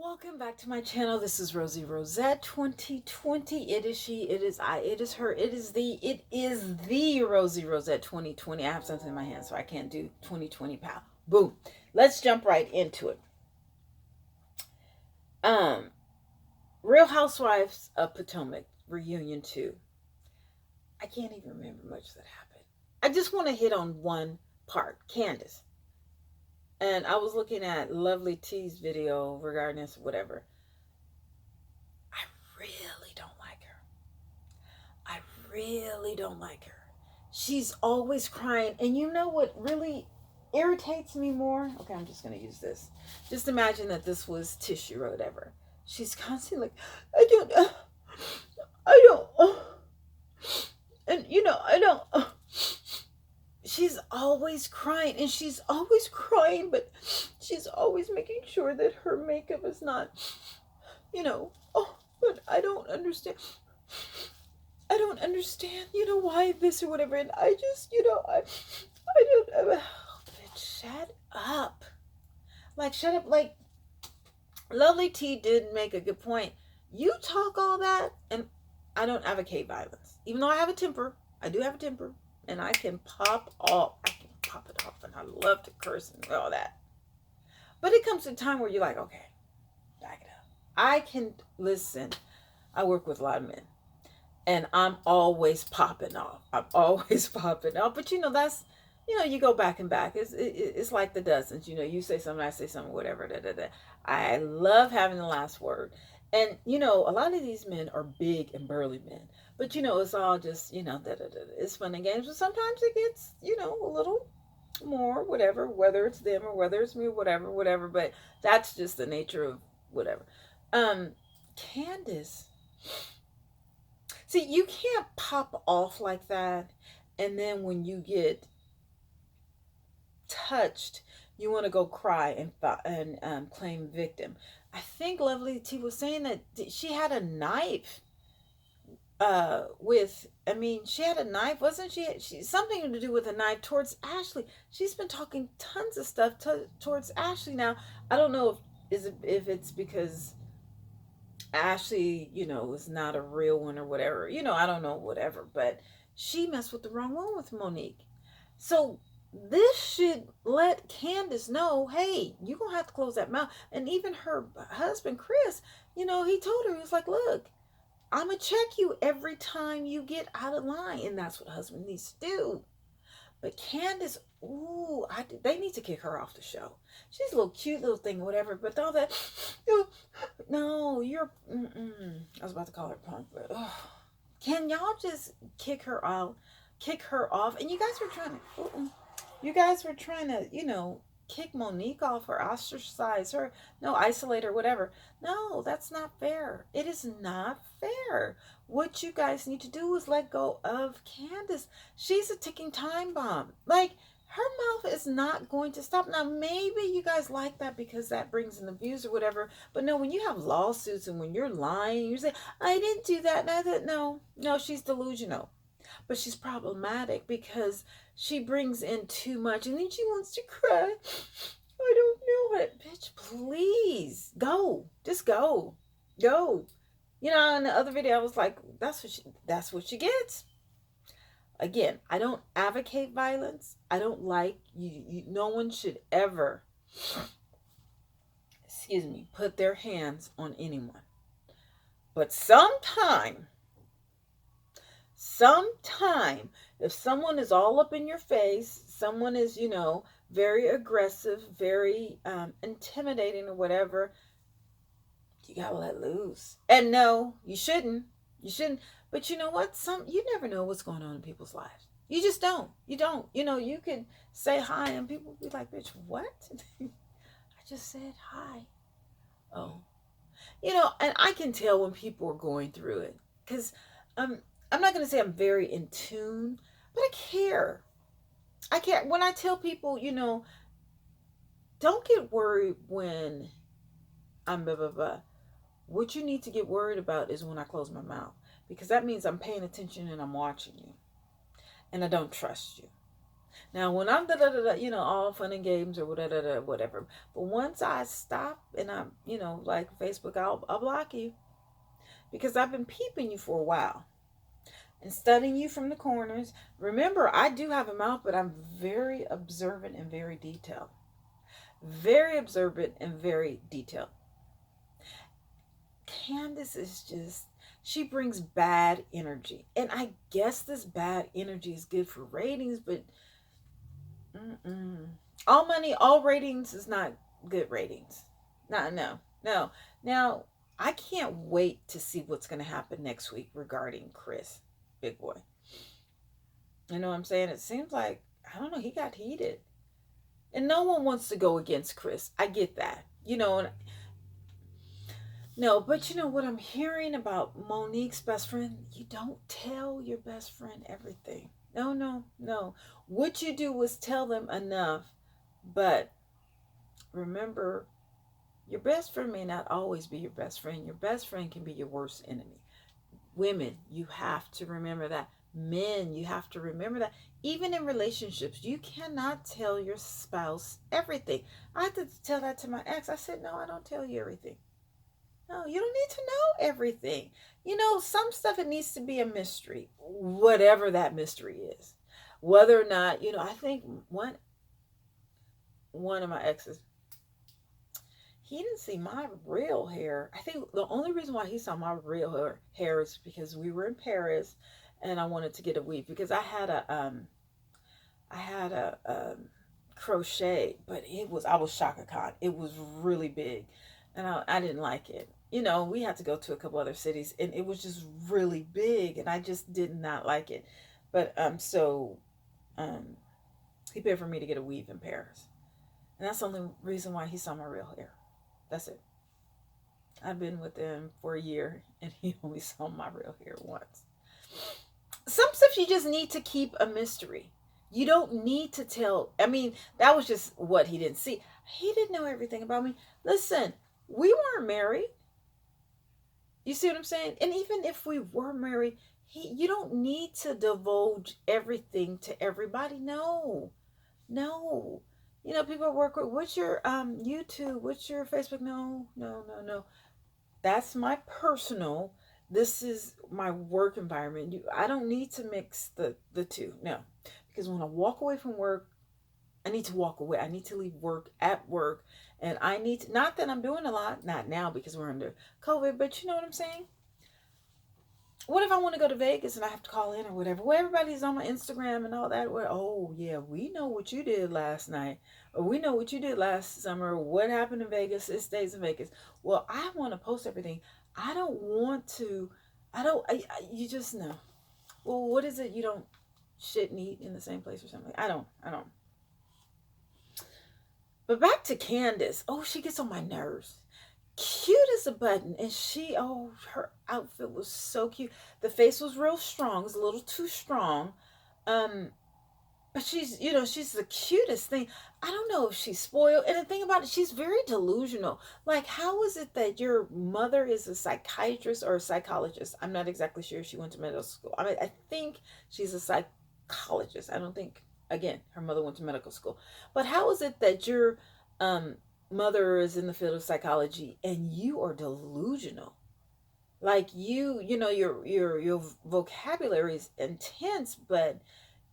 Welcome back to my channel. This is Rosie Rosette 2020. It is she, it is I, it is her, it is the Rosie Rosette 2020. I have something in my hand, so I can't do 2020 pal. Boom. Let's jump right into it. Real Housewives of Potomac reunion 2. I can't even remember much that happened. I just want to hit on one part, Candace. And I was looking at Lovely T's video regarding this, whatever. I really don't like her. I really don't like her. She's always crying. And you know what really irritates me more? Okay, I'm just going to use this. Just imagine that this was tissue or whatever. She's constantly like, I don't, and I don't, she's always crying, and she's always crying, but she's always making sure that her makeup is not, but I don't understand. I don't understand, why this or whatever. And I just, I don't, bitch, shut up. Like, shut up. Like, Lovely T did make a good point. You talk all that, and I don't advocate violence. Even though I have a temper, I do have a temper. And I can pop off. I can pop it off. And I love to curse and all that. But it comes to a time where you're like, okay, back it up. I can listen. I work with a lot of men. And I'm always popping off. I'm always popping off. But, that's, you go back and back. It's like the dozens. You say something, I say something, whatever. Da, da, da. I love having the last word. And, a lot of these men are big and burly men. But, it's all just, it's fun and games. But sometimes it gets, a little more, whatever, whether it's them or whether it's me, whatever. But that's just the nature of whatever. Candace. See, you can't pop off like that. And then when you get touched, you want to go cry and claim victim. I think Lovely T was saying that she had a knife she had a knife, wasn't she? Something to do with a knife towards Ashley. She's been talking tons of stuff towards Ashley. Now, I don't know if it's because Ashley, is not a real one or whatever. I don't know, whatever. But she messed with the wrong one with Monique. So this should let Candace know, hey, you're going to have to close that mouth. And even her husband, Chris, he told her, he was like, look, I'm going to check you every time you get out of line. And that's what a husband needs to do. But Candace, they need to kick her off the show. She's a little cute little thing, whatever. But all that, no, you're, I was about to call her punk, but can y'all just kick her off? And you guys were trying to, kick Monique off or ostracize her. No, isolate her, whatever. No, that's not fair. It is not fair. What you guys need to do is let go of Candace. She's a ticking time bomb. Like, her mouth is not going to stop. Now, maybe you guys like that because that brings in the views or whatever. But no, when you have lawsuits and when you're lying, you say, I didn't do that. No, she's delusional. But she's problematic because she brings in too much and then she wants to cry. I don't know it. Bitch, please. Go. Just go. Go. In the other video, I was like, that's what she gets. Again, I don't advocate violence. I don't like, no one should ever, put their hands on anyone. But sometime, if someone is all up in your face, someone is, very aggressive, very intimidating or whatever, you gotta let loose. And no, you shouldn't. But you know what? You never know what's going on in people's lives. You just don't. You don't. You can say hi and people be like, bitch, what? I just said hi. Oh. And I can tell when people are going through it. Because I'm not going to say I'm very in tune, but I care. When I tell people, don't get worried when I'm blah, blah, blah. What you need to get worried about is when I close my mouth. Because that means I'm paying attention and I'm watching you. And I don't trust you. Now, when I'm da da da da, all fun and games or whatever, whatever. But once I stop and I'm, like Facebook, I'll block you because I've been peeping you for a while and studying you from the corners. Remember, I do have a mouth, but I'm very observant and very detailed. Very observant and very detailed. Candace is just, she brings bad energy. And I guess this bad energy is good for ratings, but mm-mm. All money, all ratings is not good ratings. No. Now, I can't wait to see what's going to happen next week regarding Chris, big boy. You know what I'm saying? It seems like, I don't know, he got heated. And no one wants to go against Chris. I get that. No, but what I'm hearing about Monique's best friend, you don't tell your best friend everything. No, no, no. What you do is tell them enough, but remember, your best friend may not always be your best friend. Your best friend can be your worst enemy. Women, you have to remember that. Men, you have to remember that. Even in relationships, you cannot tell your spouse everything. I had to tell that to my ex. I said, no, I don't tell you everything. No, you don't need to know everything. Some stuff, it needs to be a mystery, whatever that mystery is. Whether or not, I think one of my exes, he didn't see my real hair. I think the only reason why he saw my real hair is because we were in Paris and I wanted to get a weave because I had a crochet, but I was Shaka Khan. It was really big and I didn't like it. We had to go to a couple other cities and it was just really big and I just did not like it. But um he paid for me to get a weave in Paris. And that's the only reason why he saw my real hair. That's it. I've been with him for a year and he only saw my real hair once. Some stuff you just need to keep a mystery. You don't need to tell. I mean, that was just what he didn't see. He didn't know everything about me. Listen, we weren't married. You see what I'm saying? And even if we were married, you don't need to divulge everything to everybody. No. No. People work with, what's your YouTube? What's your Facebook? No, no, no, no. That's my personal. This is my work environment. I don't need to mix the two. No. Because when I walk away from work, I need to walk away. I need to leave work at work. And I need to, not that I'm doing a lot, not now because we're under COVID, but you know what I'm saying? What if I want to go to Vegas and I have to call in or whatever? Well, everybody's on my Instagram and all that. Well, oh, yeah, we know what you did last night. Or we know what you did last summer. What happened in Vegas? It stays in Vegas. Well, I want to post everything. I don't want to. You just know. Well, what is it you don't shit and eat in the same place or something? I don't. But back to Candace. Oh, she gets on my nerves. Cute as a button, and her outfit was so cute. The face was real strong. It was a little too strong. Um, but she's the cutest thing. I don't know if she's spoiled. And the thing about it, she's very delusional. Like, how is it that your mother is a psychiatrist or a psychologist? I'm not exactly sure if she went to medical school. I mean, I think she's a psychologist. I don't think, again, her mother went to medical school. But how is it that your mother is in the field of psychology and you are delusional? Like, your vocabulary is intense, but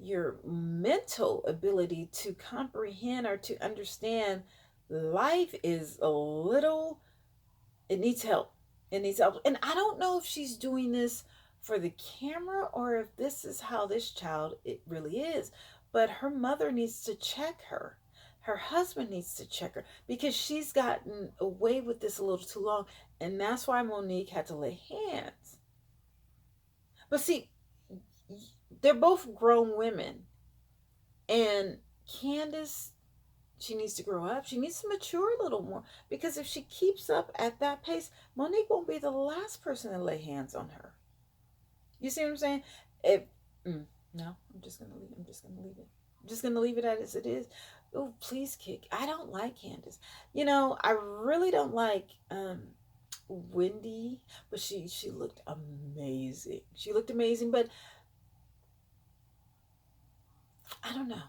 your mental ability to comprehend or to understand life is a little, it needs help. It needs help. And I don't know if she's doing this for the camera or if this is how this child it really is. But her mother needs to check her. Her husband needs to check her because she's gotten away with this a little too long. And that's why Monique had to lay hands. But see, they're both grown women. And Candace, she needs to grow up. She needs to mature a little more. Because if she keeps up at that pace, Monique won't be the last person to lay hands on her. You see what I'm saying? If no, I'm just gonna leave. I'm just gonna leave it. I'm just gonna leave it as it is. Oh, please kick. I don't like Candace. I really don't like Wendy, but she looked amazing. She looked amazing, but I don't know.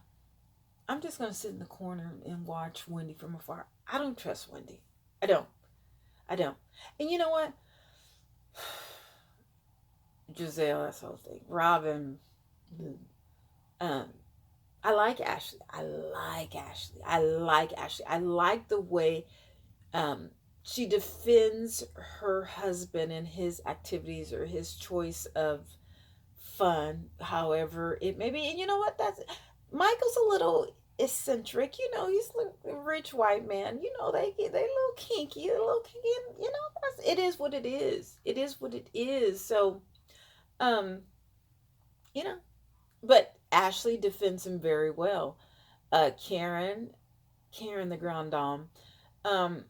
I'm just gonna sit in the corner and watch Wendy from afar. I don't trust Wendy. I don't. I don't. And you know what? Giselle, that's the whole thing. Robin, um, I like Ashley. I like Ashley. I like Ashley. I like the way um, she defends her husband and his activities or his choice of fun, however it may be. And you know what? That's Michael's a little eccentric. You know, he's a rich white man. You know, they a little kinky, a little kinky. And, you know, it is what it is. It is what it is. So, um, you know, but Ashley defends him very well. Karen the Grand Dame. Um,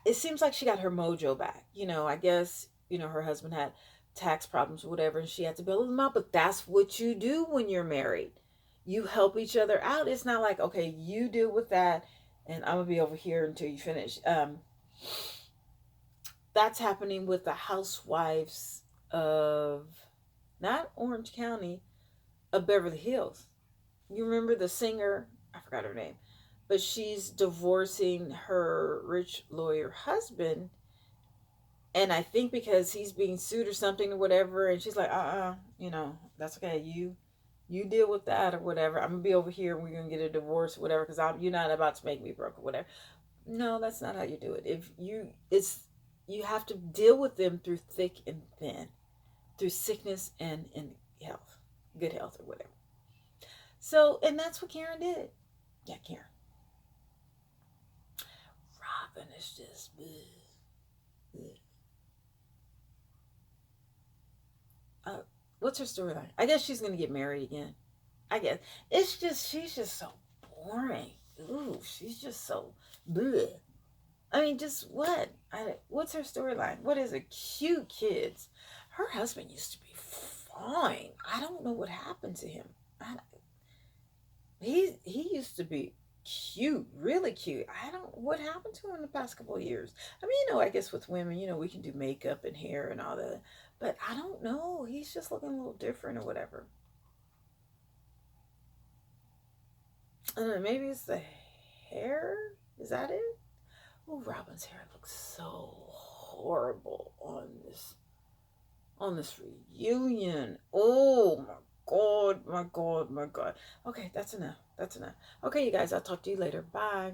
it seems like she got her mojo back. You know, I guess, you know, her husband had tax problems or whatever, and she had to bail them out. But that's what you do when you're married. You help each other out. It's not like, okay, you deal with that, and I'm gonna be over here until you finish. That's happening with the housewives of not Orange County, of Beverly Hills. You remember the singer? I forgot her name, but she's divorcing her rich lawyer husband, and I think because he's being sued or something or whatever, and she's like, you know, that's okay. You deal with that or whatever. I'm gonna be over here and we're gonna get a divorce or whatever because you're not about to make me broke or whatever. No, that's not how you do it. If you it's you have to deal with them through thick and thin, through sickness and health, good health or whatever. So, and that's what Karen did. Yeah, Karen. Robin is just. Uh, what's her storyline? I guess she's gonna get married again. I guess it's just she's just so boring. Ooh, she's just so. Bleh. I mean, just what? What's her storyline? What is it? Cute kids. Her husband used to be fine. I don't know what happened to him. He used to be cute, really cute. I don't what happened to him in the past couple of years. I mean, you know, I guess with women, you know, we can do makeup and hair and all that, but I don't know. He's just looking a little different or whatever. I don't know. Maybe it's the hair. Is that it? Oh, Robin's hair looks so horrible on this reunion. Oh my god, my god, my god. Okay, that's enough. That's enough. Okay, you guys, I'll talk to you later. Bye.